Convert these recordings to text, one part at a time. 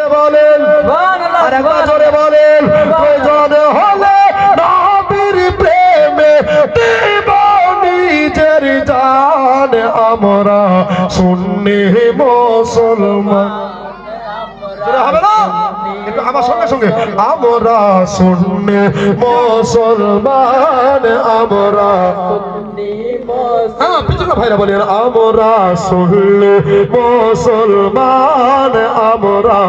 জোরে বলেন, আর একবার জোরে বলেন। প্রয়োজন হলে নবীর প্রেমে দেব নিজের জান, আমরা সুন্নি মুসলমান। হবে না একটু আমার সঙ্গে সঙ্গে, আমরা সুন্নি মুসলমান, আমরা পিছনে ভাইরা বলেন, আমরা সুন্নি মুসলমান, আমরা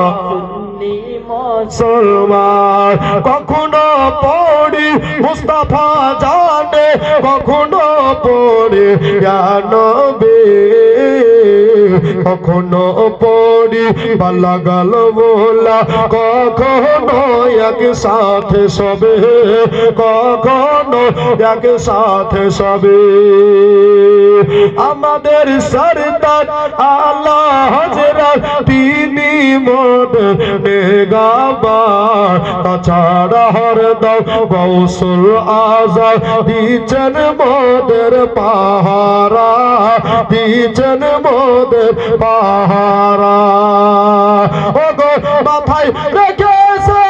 মুসলমান। কখনো পড়ি মুস্তাফা জানে, কখনো পড়ি ইয়া নবী, কখনো পড়ি বালাগাল মোলা, কখনো একসাথে সবে, কখনো একসাথে সবে। আমাদের সরদার আলা হযরত তিনি মোদের নেগাবার, তাছাড়া হরদম গৌসুল আযম দিয়েছেন মোদের পাহারা, দিয়েছেন মোদের পাহারা। ও গো মাথায় রেখেছে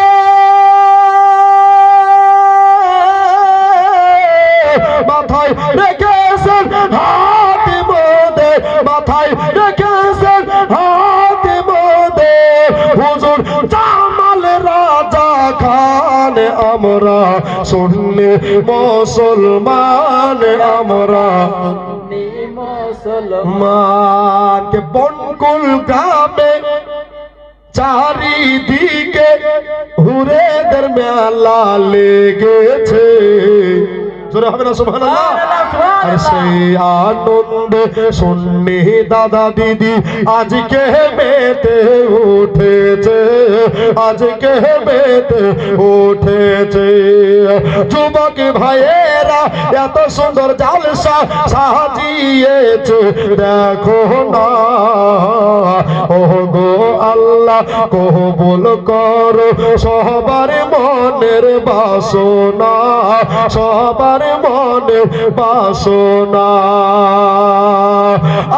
মাথায় রেখেছেন হাত মোদের, মাথায় রেখেছেন হাত মোদের হুজুর জামাল রাজা খান, আমরা সুন্নি মুসলমান, আমরা মুসলমান। কে বনকুল গ্রামে চারিদিকে হুরেদের মেলা লেগেছে, জোরে হবে না সুবহানাল্লাহ। আর সেই আনন্দে সুন্নি দাদা দিদি আজকে মেতে উঠেছে, আজকে মেতে উঠেছে। যুবক ভাইয়েরা এত সুন্দর জালসা সাজিয়েছে দেখো না, ও গো আল্লাহ কবুল করো সবার মনের বাসনা, সবার মনের বাসনা।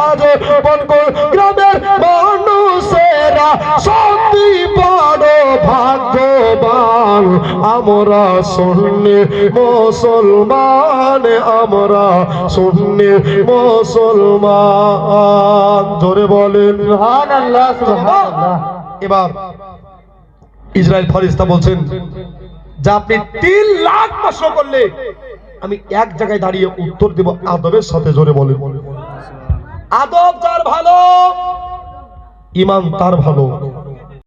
আজ বনকুল গ্রামের মানুষেরা সত্যি বড় ভাগ্যবান, আমরা সুন্নি মুসলমান, আমরা সুন্নি মুসলমান। জোরে বলেন সুবহানাল্লাহ, সুবহানাল্লাহ। এবার ইসরাইল ফেরেশতা বলছেন যে আপনি 3 লাখ প্রশ্ন করলে আমি এক জায়গায় দাঁড়িয়ে উত্তর দেব আদবের সাথে। জোরে বলেন আদব যার ভালো ঈমান তার ভালো।